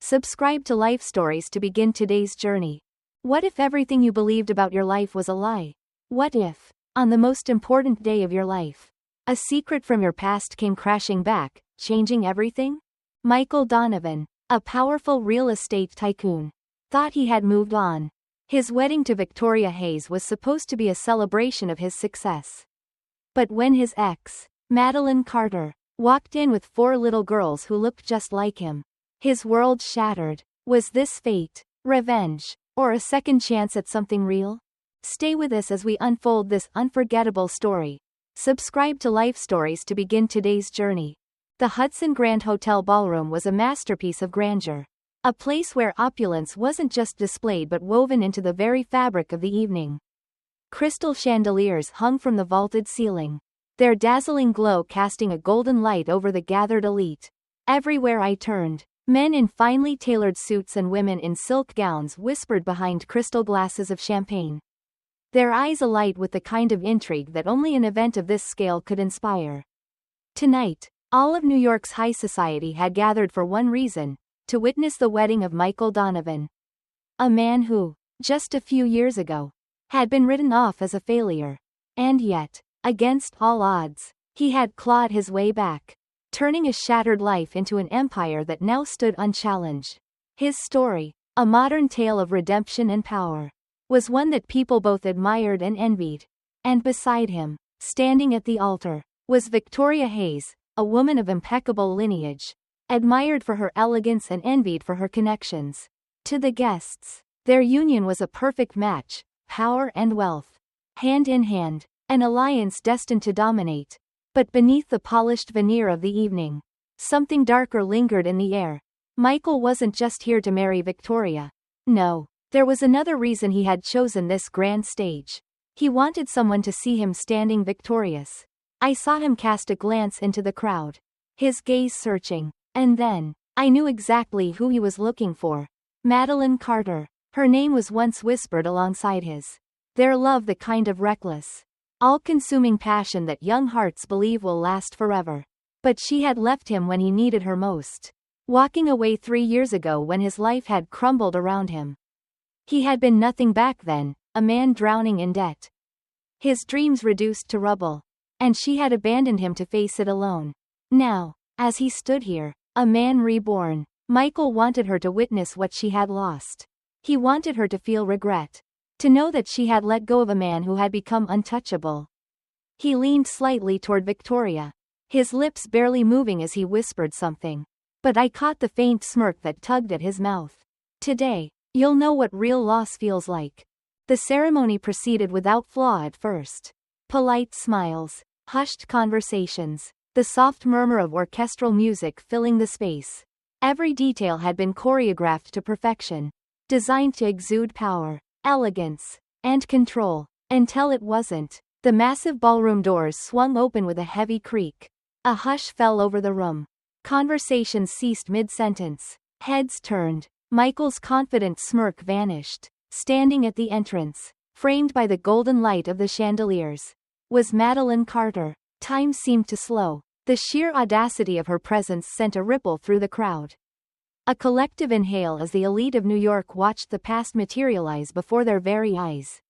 Subscribe to Life Stories to begin today's journey. What if everything you believed about your life was a lie? What if, on the most important day of your life, a secret from your past came crashing back, changing everything? Michael Donovan, a powerful real estate tycoon, thought he had moved on. His wedding to Victoria Hayes was supposed to be a celebration of his success. But when his ex, Madeline Carter, walked in with 4 little girls who looked just like him, his world shattered. Was this fate, revenge, or a second chance at something real? Stay with us as we unfold this unforgettable story. Subscribe to Life Stories to begin today's journey. The Hudson Grand Hotel Ballroom was a masterpiece of grandeur. A place where opulence wasn't just displayed but woven into the very fabric of the evening. Crystal chandeliers hung from the vaulted ceiling, their dazzling glow casting a golden light over the gathered elite. Everywhere I turned, men in finely tailored suits and women in silk gowns whispered behind crystal glasses of champagne, their eyes alight with the kind of intrigue that only an event of this scale could inspire. Tonight, all of New York's high society had gathered for one reason: to witness the wedding of Michael Donovan. A man who, just a few years ago, had been written off as a failure. And yet, against all odds, he had clawed his way back, turning a shattered life into an empire that now stood unchallenged. His story, a modern tale of redemption and power, was one that people both admired and envied. And beside him, standing at the altar, was Victoria Hayes, a woman of impeccable lineage, admired for her elegance and envied for her connections. To the guests, their union was a perfect match, power and wealth, hand in hand, an alliance destined to dominate. But beneath the polished veneer of the evening, something darker lingered in the air. Michael wasn't just here to marry Victoria. No, there was another reason he had chosen this grand stage. He wanted someone to see him standing victorious. I saw him cast a glance into the crowd, his gaze searching, and then, I knew exactly who he was looking for. Madeline Carter. Her name was once whispered alongside his. Their love, the kind of reckless, all-consuming passion that young hearts believe will last forever. But she had left him when he needed her most, walking away 3 years ago when his life had crumbled around him. He had been nothing back then, a man drowning in debt, his dreams reduced to rubble, and she had abandoned him to face it alone. Now, as he stood here, a man reborn, Michael wanted her to witness what she had lost. He wanted her to feel regret, to know that she had let go of a man who had become untouchable. He leaned slightly toward Victoria, his lips barely moving as he whispered something. But I caught the faint smirk that tugged at his mouth. Today, you'll know what real loss feels like. The ceremony proceeded without flaw at first. Polite smiles, hushed conversations, the soft murmur of orchestral music filling the space. Every detail had been choreographed to perfection, designed to exude power, elegance, and control, until it wasn't. The massive ballroom doors swung open with a heavy creak. A hush fell over the room. Conversations ceased mid-sentence. Heads turned. Michael's confident smirk vanished. Standing at the entrance, framed by the golden light of the chandeliers, was Madeline Carter. Time seemed to slow. The sheer audacity of her presence sent a ripple through the crowd. A collective inhale as the elite of New York watched the past materialize before their very eyes.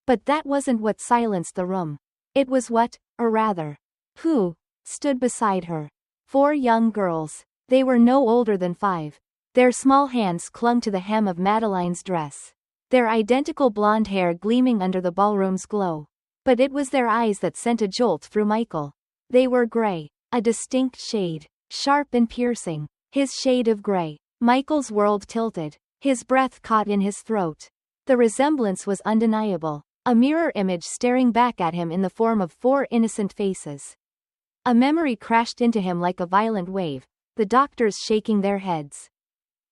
But that wasn't what silenced the room. It was what, or rather, who, stood beside her. 4 young girls. They were no older than 5. Their small hands clung to the hem of Madeline's dress, their identical blonde hair gleaming under the ballroom's glow. But it was their eyes that sent a jolt through Michael. They were gray, a distinct shade, sharp and piercing. His shade of gray. Michael's world tilted. His breath caught in his throat. The resemblance was undeniable. A mirror image staring back at him in the form of 4 innocent faces. A memory crashed into him like a violent wave, the doctors shaking their heads,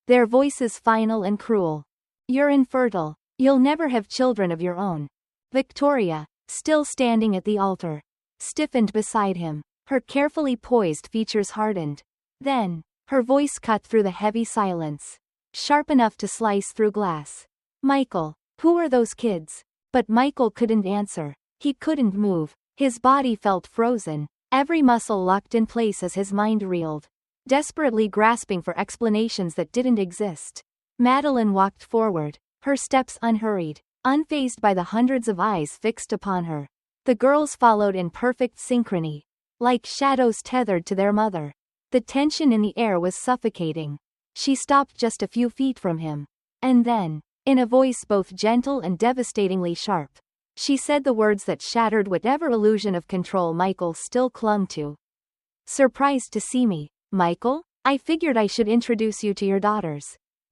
their voices final and cruel. You're infertile. You'll never have children of your own. Victoria, still standing at the altar, stiffened beside him, her carefully poised features hardened. Then, her voice cut through the heavy silence, sharp enough to slice through glass. Michael, who are those kids? But Michael couldn't answer. He couldn't move. His body felt frozen, every muscle locked in place as his mind reeled. desperately grasping for explanations that didn't exist. Madeline walked forward, her steps unhurried, unfazed by the hundreds of eyes fixed upon her. The girls followed in perfect synchrony, like shadows tethered to their mother. The tension in the air was suffocating. She stopped just a few feet from him. And then, in a voice both gentle and devastatingly sharp, she said the words that shattered whatever illusion of control Michael still clung to. "Surprised to see me, Michael? I figured I should introduce you to your daughters."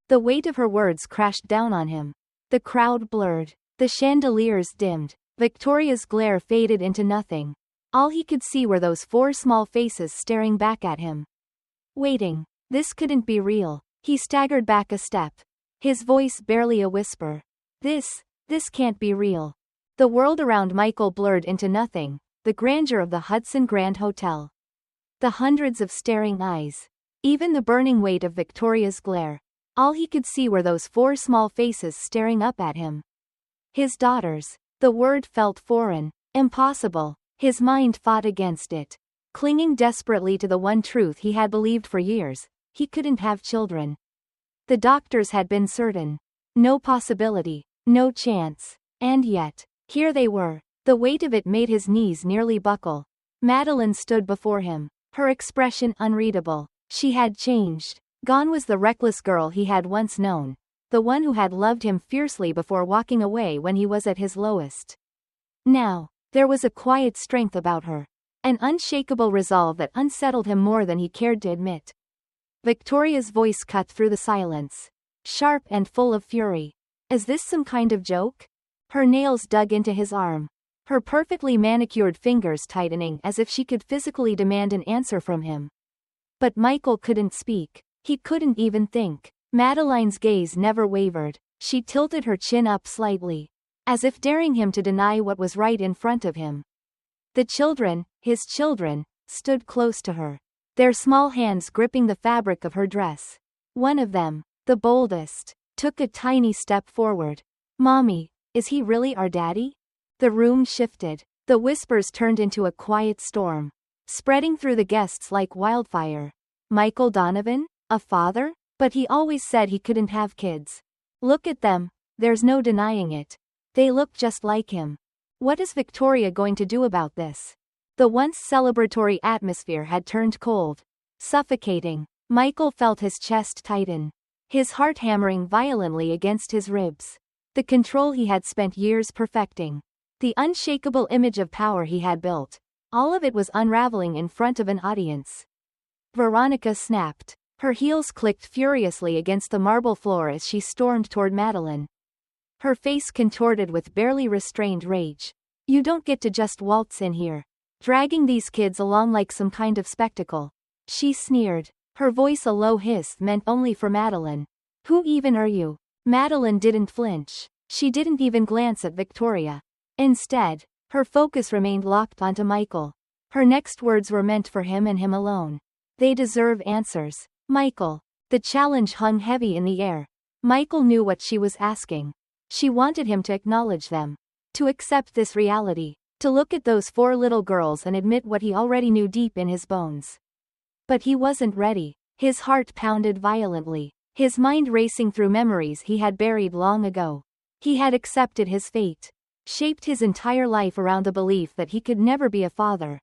The weight of her words crashed down on him. The crowd blurred. The chandeliers dimmed. Victoria's glare faded into nothing. All he could see were those 4 small faces staring back at him. Waiting. This couldn't be real. He staggered back a step, his voice barely a whisper. This can't be real." The world around Michael blurred into nothing, the grandeur of the Hudson Grand Hotel. The hundreds of staring eyes. Even the burning weight of Victoria's glare. All he could see were those 4 small faces staring up at him. His daughters. The word felt foreign, impossible. His mind fought against it. Clinging desperately to the one truth he had believed for years, he couldn't have children. The doctors had been certain. No possibility, no chance. And yet, here they were. The weight of it made his knees nearly buckle. Madeline stood before him, her expression unreadable. She had changed. Gone was the reckless girl he had once known, the one who had loved him fiercely before walking away when he was at his lowest. Now, there was a quiet strength about her, an unshakable resolve that unsettled him more than he cared to admit. Victoria's voice cut through the silence, sharp and full of fury. "Is this some kind of joke?" Her nails dug into his arm, her perfectly manicured fingers tightening as if she could physically demand an answer from him. But Michael couldn't speak. He couldn't even think. Madeline's gaze never wavered. She tilted her chin up slightly, as if daring him to deny what was right in front of him. The children, his children, stood close to her, their small hands gripping the fabric of her dress. One of them, the boldest, took a tiny step forward. "Mommy, is he really our daddy?" The room shifted. The whispers turned into a quiet storm, spreading through the guests like wildfire. Michael Donovan? A father? But he always said he couldn't have kids. Look at them, there's no denying it. They look just like him. What is Victoria going to do about this? The once celebratory atmosphere had turned cold, suffocating. Michael felt his chest tighten, his heart hammering violently against his ribs. The control he had spent years perfecting, the unshakable image of power he had built, all of it was unraveling in front of an audience. Veronica snapped. Her heels clicked furiously against the marble floor as she stormed toward Madeline. Her face contorted with barely restrained rage. "You don't get to just waltz in here, dragging these kids along like some kind of spectacle," she sneered. Her voice a low hiss meant only for Madeline. "Who even are you?" Madeline didn't flinch. She didn't even glance at Victoria. Instead, her focus remained locked onto Michael. Her next words were meant for him and him alone. "They deserve answers, Michael." The challenge hung heavy in the air. Michael knew what she was asking. She wanted him to acknowledge them, to accept this reality, to look at those 4 little girls and admit what he already knew deep in his bones. But he wasn't ready. His heart pounded violently, his mind racing through memories he had buried long ago. He had accepted his fate, shaped his entire life around the belief that he could never be a father.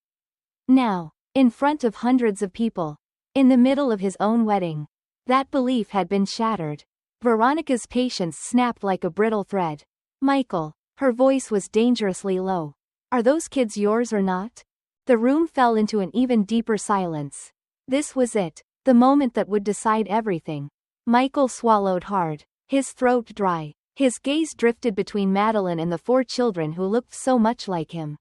Now, in front of hundreds of people, in the middle of his own wedding, that belief had been shattered. Veronica's patience snapped like a brittle thread. "Michael," her voice was dangerously low, "are those kids yours or not?" The room fell into an even deeper silence. This was it, the moment that would decide everything. Michael swallowed hard, his throat dry. His gaze drifted between Madeline and the 4 children who looked so much like him.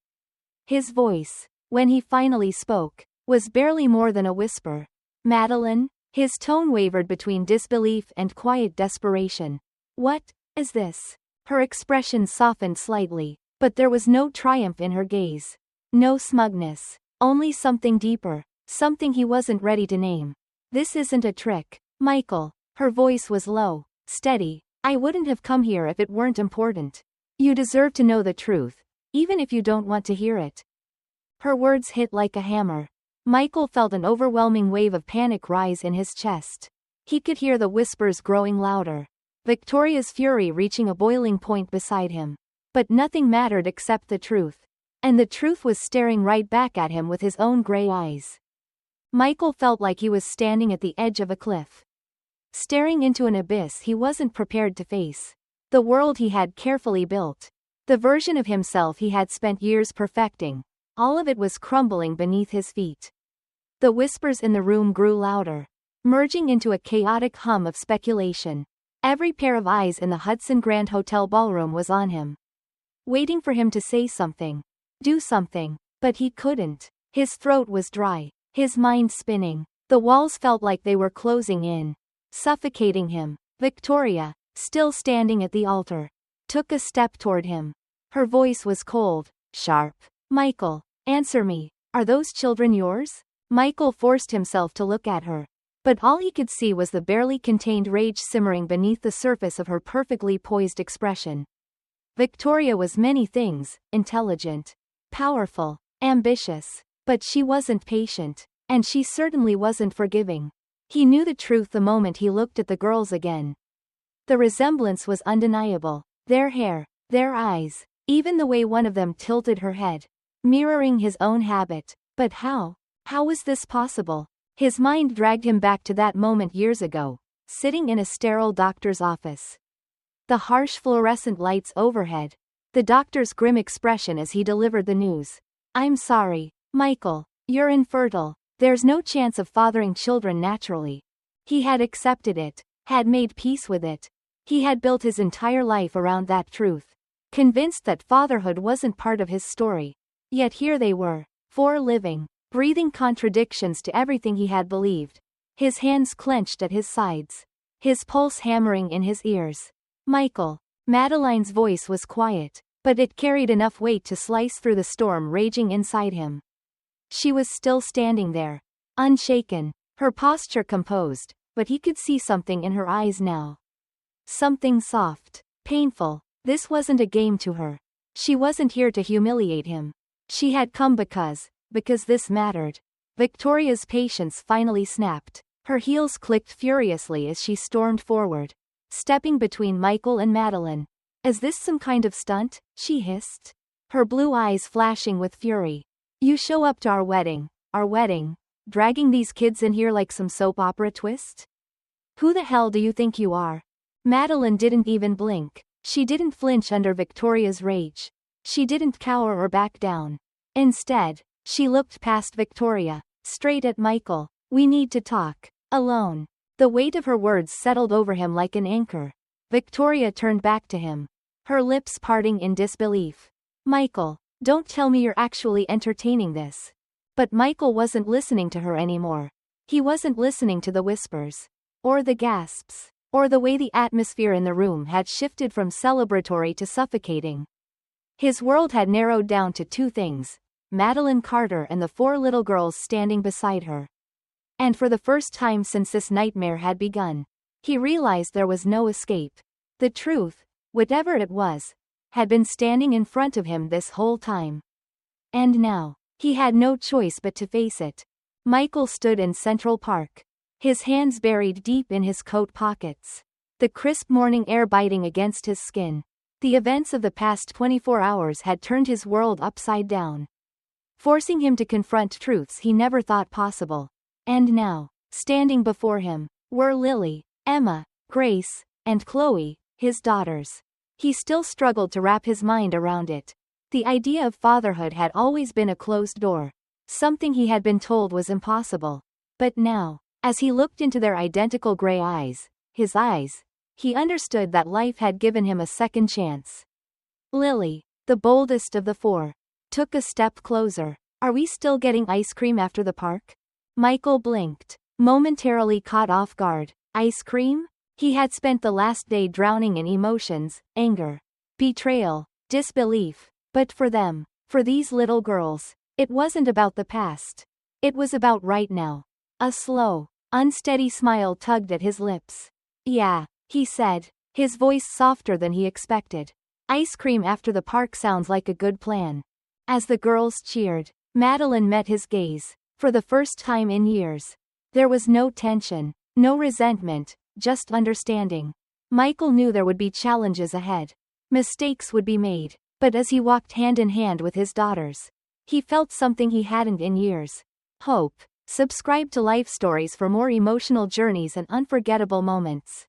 His voice, when he finally spoke, was barely more than a whisper. "Madeline?" His tone wavered between disbelief and quiet desperation. "What is this?" Her expression softened slightly, but there was no triumph in her gaze. No smugness. Only something deeper, something he wasn't ready to name. "This isn't a trick, Michael." Her voice was low, steady. "I wouldn't have come here if it weren't important. You deserve to know the truth, even if you don't want to hear it." Her words hit like a hammer. Michael felt an overwhelming wave of panic rise in his chest. He could hear the whispers growing louder. Victoria's fury reaching a boiling point beside him. But nothing mattered except the truth. And the truth was staring right back at him with his own gray eyes. Michael felt like he was standing at the edge of a cliff, staring into an abyss he wasn't prepared to face. The world he had carefully built, the version of himself he had spent years perfecting, all of it was crumbling beneath his feet. The whispers in the room grew louder, merging into a chaotic hum of speculation. Every pair of eyes in the Hudson Grand Hotel ballroom was on him, waiting for him to say something, do something, but he couldn't. His throat was dry, his mind spinning. The walls felt like they were closing in, suffocating him. Victoria, still standing at the altar, took a step toward him. Her voice was cold, sharp. Michael, answer me. Are those children yours? Michael forced himself to look at her, but all he could see was the barely contained rage simmering beneath the surface of her perfectly poised expression. Victoria was many things: intelligent, powerful, ambitious. But she wasn't patient, and she certainly wasn't forgiving. He knew the truth the moment he looked at the girls again. The resemblance was undeniable. Their hair, their eyes, even the way one of them tilted her head, mirroring his own habit. But how? How was this possible? His mind dragged him back to that moment years ago, sitting in a sterile doctor's office. The harsh fluorescent lights overhead. The doctor's grim expression as he delivered the news. I'm sorry, Michael. You're infertile. There's no chance of fathering children naturally. He had accepted it, had made peace with it. He had built his entire life around that truth, convinced that fatherhood wasn't part of his story. Yet here they were, 4 living, breathing contradictions to everything he had believed. His hands clenched at his sides, his pulse hammering in his ears. Michael. Madeline's voice was quiet, but it carried enough weight to slice through the storm raging inside him. She was still standing there, unshaken, her posture composed, but he could see something in her eyes now. Something soft, painful. This wasn't a game to her. She wasn't here to humiliate him. She had come because this mattered. Victoria's patience finally snapped. Her heels clicked furiously as she stormed forward, stepping between Michael and Madeline. Is this some kind of stunt? She hissed, her blue eyes flashing with fury. You show up to our wedding, dragging these kids in here like some soap opera twist? Who the hell do you think you are? Madeline didn't even blink. She didn't flinch under Victoria's rage. She didn't cower or back down. Instead, she looked past Victoria, straight at Michael. We need to talk. Alone. The weight of her words settled over him like an anchor. Victoria turned back to him, her lips parting in disbelief. Michael, don't tell me you're actually entertaining this. But Michael wasn't listening to her anymore. He wasn't listening to the whispers, or the gasps, or the way the atmosphere in the room had shifted from celebratory to suffocating. His world had narrowed down to 2 things: Madeline Carter and the 4 little girls standing beside her. And for the first time since this nightmare had begun, he realized there was no escape. The truth, whatever it was, had been standing in front of him this whole time. And now, he had no choice but to face it. Michael stood in Central Park, his hands buried deep in his coat pockets, the crisp morning air biting against his skin. The events of the past 24 hours had turned his world upside down, forcing him to confront truths he never thought possible. And now, standing before him, were Lily, Emma, Grace, and Chloe, his daughters. He still struggled to wrap his mind around it. The idea of fatherhood had always been a closed door, something he had been told was impossible. But now, as he looked into their identical gray eyes, his eyes, he understood that life had given him a second chance. Lily, the boldest of the 4, took a step closer. Are we still getting ice cream after the park? Michael blinked, momentarily caught off guard. Ice cream? He had spent the last day drowning in emotions, anger, betrayal, disbelief. But for them, for these little girls, it wasn't about the past. It was about right now. A slow, unsteady smile tugged at his lips. Yeah, he said, his voice softer than he expected. Ice cream after the park sounds like a good plan. As the girls cheered, Madeline met his gaze, For the first time in years. There was no tension, no resentment, just understanding. Michael knew there would be challenges ahead. Mistakes would be made. But as he walked hand in hand with his daughters, he felt something he hadn't in years. Hope. Subscribe to Life Stories for more emotional journeys and unforgettable moments.